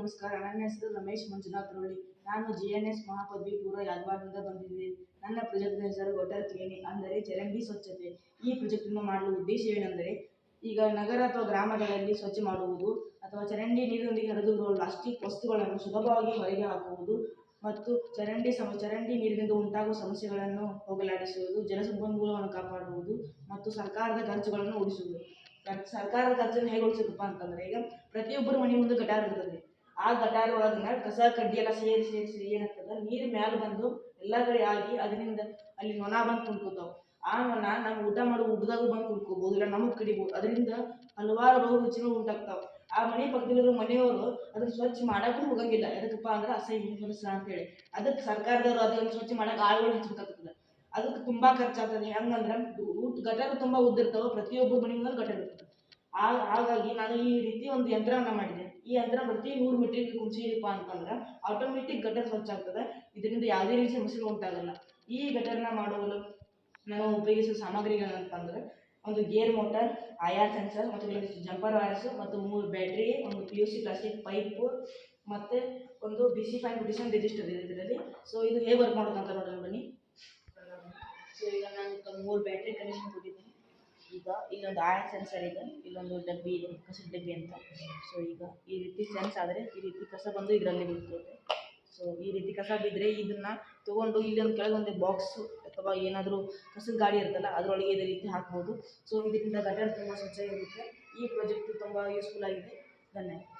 ನಮಸ್ಕಾರ. ನನ್ನ ಹೆಸರು ರಮೇಶ್ ಮಂಜುನಾಥ್ ರೋಳಿ. ನಾನು GNS ಮಹಾಪದವಿ ಪೂರ್ವ ಯಾದವಾಡದಿಂದ ಬಂದಿದ್ದೇನೆ. ನನ್ನ ಪ್ರಾಜೆಕ್ಟ್ ಹೆಸರು ವಾಟರ್ ಕ್ಲೀನಿಂಗ್ ಅಂದರೆ ಚರಂಡಿ ಸ್ವಚ್ಛತೆ. ಈ ಪ್ರಾಜೆಕ್ಟನ್ನು ಮಾಡಲು ಉದ್ದೇಶವೇನೆಂದರೆ, ಈಗ ನಗರ ಅಥವಾ ಗ್ರಾಮಗಳಲ್ಲಿ ಸ್ವಚ್ಛ ಮಾಡುವುದು ಅಥವಾ ಚರಂಡಿ ನೀರಿನೊಂದಿಗೆ ಹರಿದುಬರುವ ಪ್ಲಾಸ್ಟಿಕ್ ವಸ್ತುಗಳನ್ನು ಸುಲಭವಾಗಿ ಹೊರಗೆ ಹಾಕುವುದು ಮತ್ತು ಚರಂಡಿ ನೀರಿನಿಂದ ಉಂಟಾಗುವ ಸಮಸ್ಯೆಗಳನ್ನು ಹೋಗಲಾಡಿಸುವುದು, ಜಲಸಂಪನ್ಮೂಲವನ್ನು ಕಾಪಾಡುವುದು ಮತ್ತು ಸರ್ಕಾರದ ಖರ್ಚುಗಳನ್ನು ಉಳಿಸುವುದು. ಸರ್ಕಾರದ ಖರ್ಚನ್ನು ಹೇಗೆ ಉಳಿಸುತ್ತಪ್ಪ ಅಂತಂದರೆ, ಈಗ ಪ್ರತಿಯೊಬ್ಬರ ಮನೆ ಮುಂದೆ ಗಟಾರ ಇರ್ತದೆ. ಆ ಗಟಾರ ಒಳಗಿನ ಕಸ ಕಡ್ಡಿ ಎಲ್ಲ ಸೇರಿ ಏನಾಗ್ತದೆ, ನೀರು ಮ್ಯಾಲೆ ಬಂದು ಎಲ್ಲ ಕಡೆ ಆಗಿ ಅದರಿಂದ ಅಲ್ಲಿ ನೊಣ ಬಂದು ಕುಂತ್ಕೋತಾವೆ. ಆ ನೊಣ ನಾವು ಊಟ ಮಾಡೋ ಊಟದಾಗೂ ಬಂದು ಕುಂತ್ಕೋಬಹುದು, ಇಲ್ಲ ನಮಗೆ ಕಡಿಬೋದು. ಅದರಿಂದ ಹಲವಾರು ರೋಗ ರುಚಿಗಳು ಉಂಟಾಗ್ತಾವೆ. ಆ ಮನೆ ಪಕ್ಕದಲ್ಲಿರೋ ಮನೆಯವರು ಅದನ್ನ ಸ್ವಚ್ಛ ಮಾಡಕ್ಕೂ ಹೋಗಂಗಿಲ್ಲ. ಎದಕ್ಕಪ್ಪ ಅಂದ್ರೆ ಅಸಹ್ಯ ಕೆಲಸ ಅಂತೇಳಿ. ಅದಕ್ಕೆ ಸರ್ಕಾರದವರು ಅದನ್ನು ಸ್ವಚ್ಛ ಮಾಡಕ್ಕೆ ಆಳುಗಳು ಹಚ್ಬೇಕಾಗ್ತದೆ. ಅದಕ್ಕೆ ತುಂಬಾ ಖರ್ಚಾಗ್ತದೆ. ಹೆಂಗಂದ್ರೆ ಗಟಾರ ತುಂಬಾ ಉದ್ದಿರ್ತಾವೆ, ಪ್ರತಿಯೊಬ್ಬರು ಮನೆ ಮುಂದೆ ಗಟಾರ ಇರ್ತದೆ. ಹಾಗಾಗಿ ನಾನು ಈ ರೀತಿ ಒಂದು ಯಂತ್ರವನ್ನ ಮಾಡಿದ್ದೇನೆ. ಈ ಯಂತ್ರ ಪ್ರತಿ 100 ಮೀಟರ್ಗೆ ಕುಂಚಿದಪ್ಪ ಅಂತಂದ್ರೆ ಆಟೋಮೆಟಿಕ್ ಗಟಾರ ಸ್ವಚ್ಛ ಆಗ್ತದೆ. ಇದರಿಂದ ಯಾವುದೇ ರೀತಿ ಸಮಸ್ಯೆಗಳು ಉಂಟಾಗಲ್ಲ. ಈ ಗಟಾರನ ಮಾಡಲು ನಾನು ಉಪಯೋಗಿಸುವ ಸಾಮಗ್ರಿಗಳಂತಂದ್ರೆ, ಒಂದು ಗೇರ್ ಮೋಟರ್, IR ಸೆನ್ಸರ್ ಮತ್ತು ಜಂಪರ್ ವೈರ್ಸ್ ಮತ್ತು 3 ಬ್ಯಾಟ್ರಿ, ಒಂದು PUC ಪ್ಲಾಸ್ಟಿಕ್ ಪೈಪು ಮತ್ತೆ ಒಂದು DC ಫೈನ್ ಪಿಟಿಷನ್ ರಿಜಿಸ್ಟರ್ ಇದೆ ಇದರಲ್ಲಿ. ಸೊ ಇದು ಹೇಗೆ ವರ್ಕ್ ಮಾಡೋದು ಅಂತ ನೋಡೋಣ ಬನ್ನಿ. ಸೊ ಈಗ ನಾನು 3 ಬ್ಯಾಟ್ರಿ ಕನೆಕ್ಷನ್ ಕೊಟ್ಟಿದ್ದೀನಿ. ಈಗ ಇಲ್ಲೊಂದು IR ಸೆನ್ಸರ್ ಇದೆ, ಇಲ್ಲೊಂದು ಡಬ್ಬಿ ಇದೆ, ಕಸದ ಡಬ್ಬಿ ಅಂತ. ಸೊ ಈಗ ಈ ರೀತಿ ಸೆನ್ಸ್ ಆದರೆ ಈ ರೀತಿ ಕಸ ಬಂದು ಇದರಲ್ಲಿ ಬೀಳ್ತದೆ. ಸೊ ಈ ರೀತಿ ಕಸ ಬಿದ್ದರೆ ಇದನ್ನ ತೊಗೊಂಡು ಇಲ್ಲೊಂದು ಕೆಳಗೊಂದು ಬಾಕ್ಸ್ ಅಥವಾ ಏನಾದರೂ ಕಸದ ಗಾಡಿ ಇರುತ್ತಲ್ಲ ಅದರೊಳಗೆ ಇದೇ ರೀತಿ ಹಾಕ್ಬೋದು. ಸೊ ಇದರಿಂದ ಗಟಾರ ತುಂಬ ಸ್ವಚ್ಛ ಇರುತ್ತೆ. ಈ ಪ್ರಾಜೆಕ್ಟ್ ತುಂಬ ಯೂಸ್ಫುಲ್ ಆಗಿದೆ. ಧನ್ಯವಾದ.